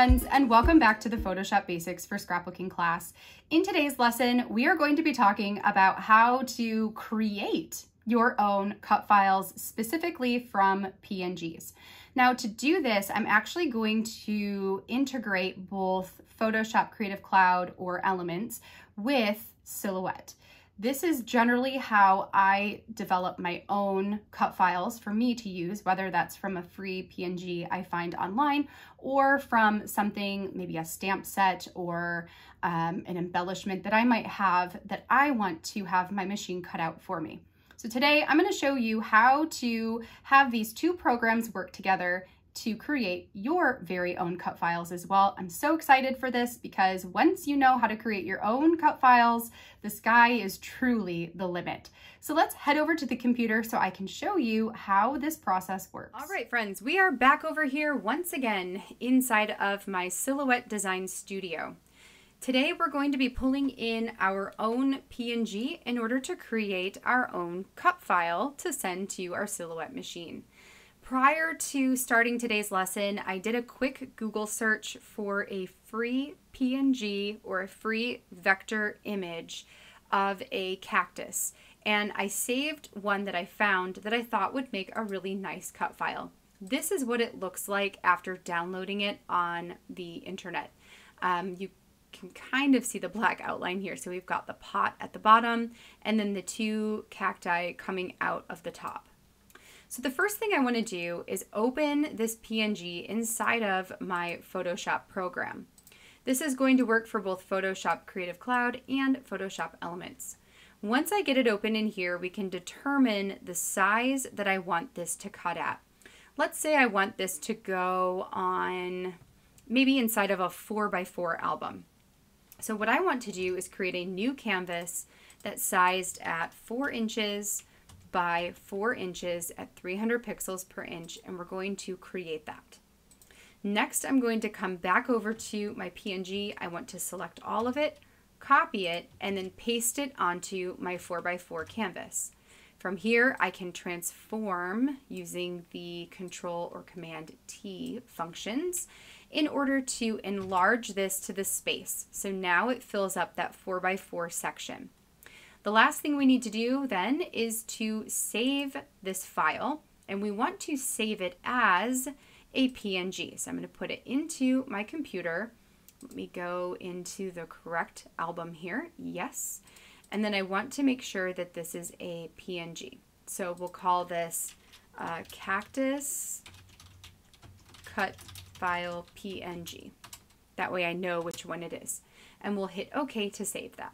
friends, and welcome back to the Photoshop Basics for Scrapbooking class. In today's lesson, we are going to be talking about how to create your own cut files specifically from PNGs. Now, to do this, I'm actually going to integrate both Photoshop Creative Cloud or Elements with Silhouette. This is generally how I develop my own cut files for me to use, whether that's from a free PNG I find online or from something, maybe a stamp set or an embellishment that I might have that I want to have my machine cut out for me. So today I'm going to show you how to have these two programs work together to create your very own cut files as well. I'm so excited for this because once you know how to create your own cut files, the sky is truly the limit. So let's head over to the computer so I can show you how this process works. All right, friends, we are back over here once again inside of my Silhouette Design Studio. Today we're going to be pulling in our own PNG in order to create our own cut file to send to our Silhouette machine. Prior to starting today's lesson, I did a quick Google search for a free PNG or a free vector image of a cactus, and I saved one that I found that I thought would make a really nice cut file. This is what it looks like after downloading it on the internet. You can kind of see the black outline here. So we've got the pot at the bottom and then the two cacti coming out of the top. So the first thing I want to do is open this PNG inside of my Photoshop program. This is going to work for both Photoshop Creative Cloud and Photoshop Elements. Once I get it open in here, we can determine the size that I want this to cut at. Let's say I want this to go on maybe inside of a 4x4 album. So what I want to do is create a new canvas that's sized at 4 inches by 4 inches at 300 pixels per inch, and we're going to create that. Next, I'm going to come back over to my PNG. I want to select all of it, copy it, and then paste it onto my 4x4 canvas. From here, I can transform using the Control or Command T functions in order to enlarge this to the space. So now it fills up that 4x4 section. The last thing we need to do then is to save this file, and we want to save it as a PNG. So I'm going to put it into my computer. Let me go into the correct album here. Yes. And then I want to make sure that this is a PNG. So we'll call this Cactus Cut File PNG. That way I know which one it is. And we'll hit OK to save that.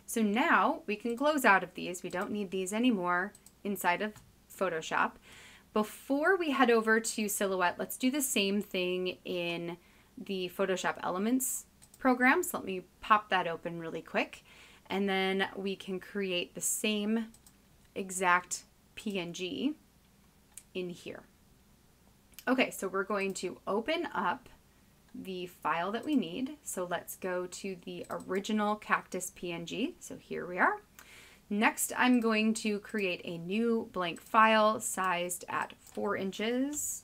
So now we can close out of these. We don't need these anymore inside of Photoshop. Before we head over to Silhouette, let's do the same thing in the Photoshop Elements program. So let me pop that open really quick. And then we can create the same exact PNG in here. Okay, so we're going to open up the file that we need. So let's go to the original cactus PNG. So here we are. Next, I'm going to create a new blank file sized at 4 inches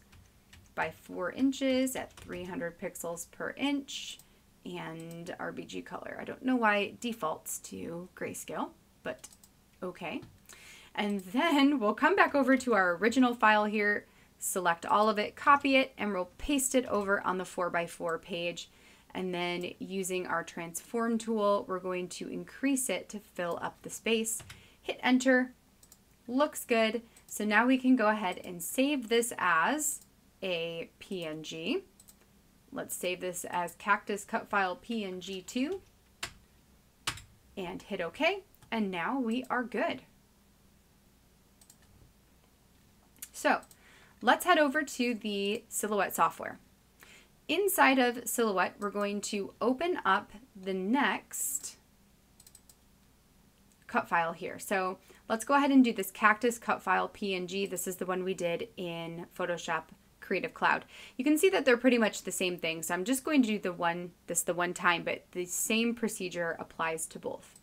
by 4 inches at 300 pixels per inch and RGB color. I don't know why it defaults to grayscale, but okay. And then we'll come back over to our original file here, select all of it, copy it, and we'll paste it over on the 4x4 page. And then using our transform tool, we're going to increase it to fill up the space. Hit enter. Looks good. So now we can go ahead and save this as a PNG. Let's save this as Cactus Cut File PNG2 and hit OK. And now we are good. So let's head over to the Silhouette software. Inside of Silhouette, we're going to open up the next cut file here. So let's go ahead and do this Cactus Cut File PNG. This is the one we did in Photoshop Creative Cloud. You can see that they're pretty much the same thing. So I'm just going to do the one time, but the same procedure applies to both.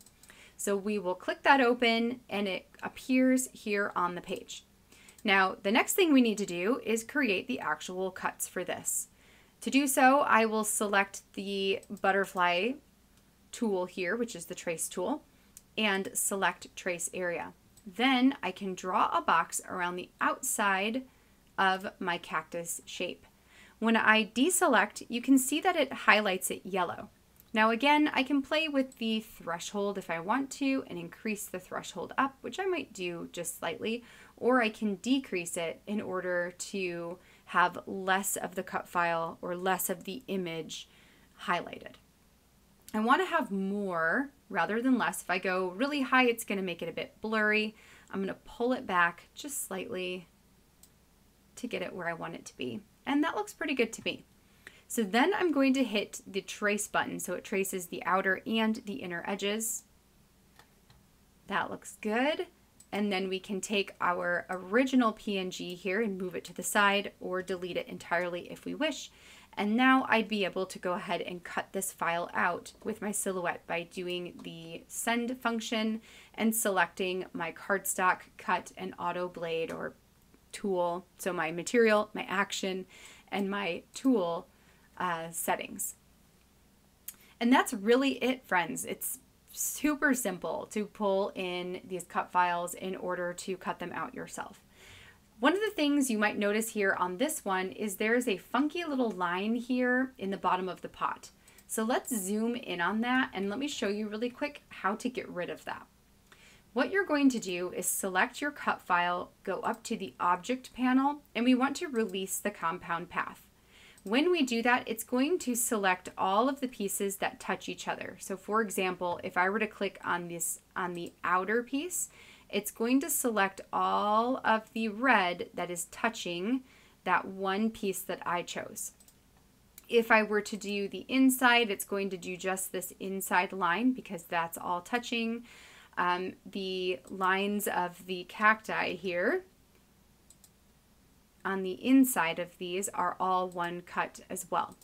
So we will click that open and it appears here on the page. Now, the next thing we need to do is create the actual cuts for this. To do so, I will select the butterfly tool here, which is the trace tool, and select trace area. Then I can draw a box around the outside of my cactus shape. When I deselect, you can see that it highlights it yellow. Now again, I can play with the threshold if I want to and increase the threshold up, which I might do just slightly, or I can decrease it in order to have less of the cut file or less of the image highlighted. I want to have more rather than less. If I go really high, it's going to make it a bit blurry. I'm going to pull it back just slightly to get it where I want it to be. And that looks pretty good to me. So then I'm going to hit the trace button so it traces the outer and the inner edges. That looks good. And then we can take our original PNG here and move it to the side or delete it entirely if we wish. And now I'd be able to go ahead and cut this file out with my silhouette by doing the send function and selecting my cardstock, cut, and auto blade or tool. So my material, my action, and my tool settings. And that's really it, friends. It's super simple to pull in these cut files in order to cut them out yourself. One of the things you might notice here on this one is there's a funky little line here in the bottom of the pot. So let's zoom in on that and let me show you really quick how to get rid of that. What you're going to do is select your cut file, go up to the object panel, and we want to release the compound path. When we do that, it's going to select all of the pieces that touch each other. So for example, if I were to click on this on the outer piece, it's going to select all of the red that is touching that one piece that I chose. If I were to do the inside, it's going to do just this inside line because that's all touching. The lines of the cacti here on the inside of these are all one cut as well.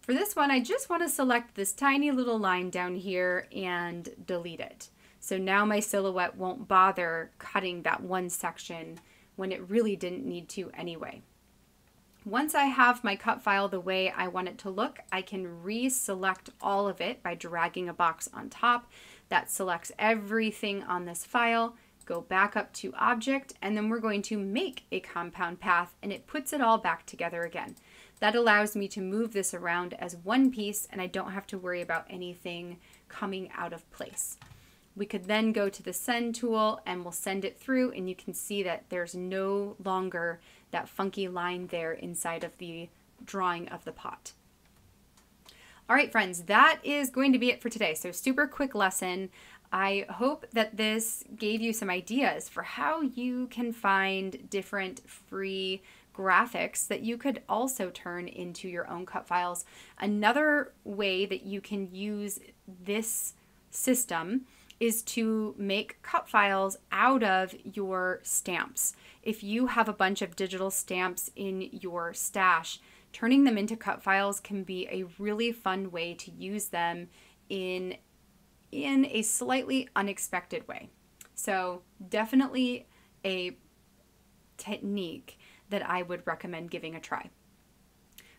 For this one, I just want to select this tiny little line down here and delete it. So now my silhouette won't bother cutting that one section when it really didn't need to anyway. Once I have my cut file the way I want it to look, I can reselect all of it by dragging a box on top. That selects everything on this file. Go back up to object, and then we're going to make a compound path, and it puts it all back together again. That allows me to move this around as one piece, and I don't have to worry about anything coming out of place. We could then go to the send tool and we'll send it through, and you can see that there's no longer that funky line there inside of the drawing of the pot. All right, friends, that is going to be it for today. So super quick lesson. I hope that this gave you some ideas for how you can find different free graphics that you could also turn into your own cut files. Another way that you can use this system is to make cut files out of your stamps. If you have a bunch of digital stamps in your stash, turning them into cut files can be a really fun way to use them in a slightly unexpected way. So definitely a technique that I would recommend giving a try.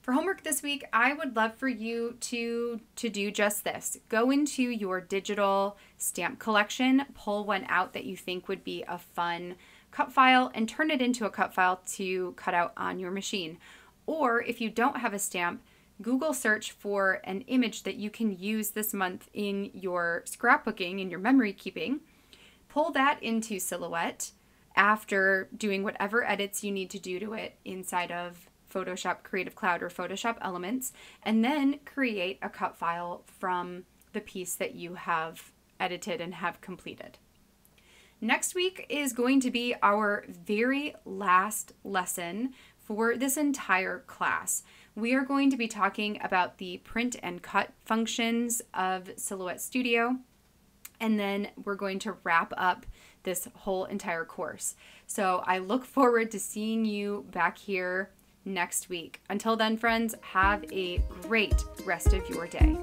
For homework this week, I would love for you to do just this. Go into your digital stamp collection, pull one out that you think would be a fun cut file, and turn it into a cut file to cut out on your machine. Or if you don't have a stamp, Google search for an image that you can use this month in your scrapbooking, in your memory keeping. Pull that into Silhouette after doing whatever edits you need to do to it inside of Photoshop Creative Cloud or Photoshop Elements, and then create a cut file from the piece that you have edited and have completed. Next week is going to be our very last lesson for this entire class. We are going to be talking about the print and cut functions of Silhouette Studio, and then we're going to wrap up this whole entire course. So I look forward to seeing you back here next week. Until then, friends, have a great rest of your day.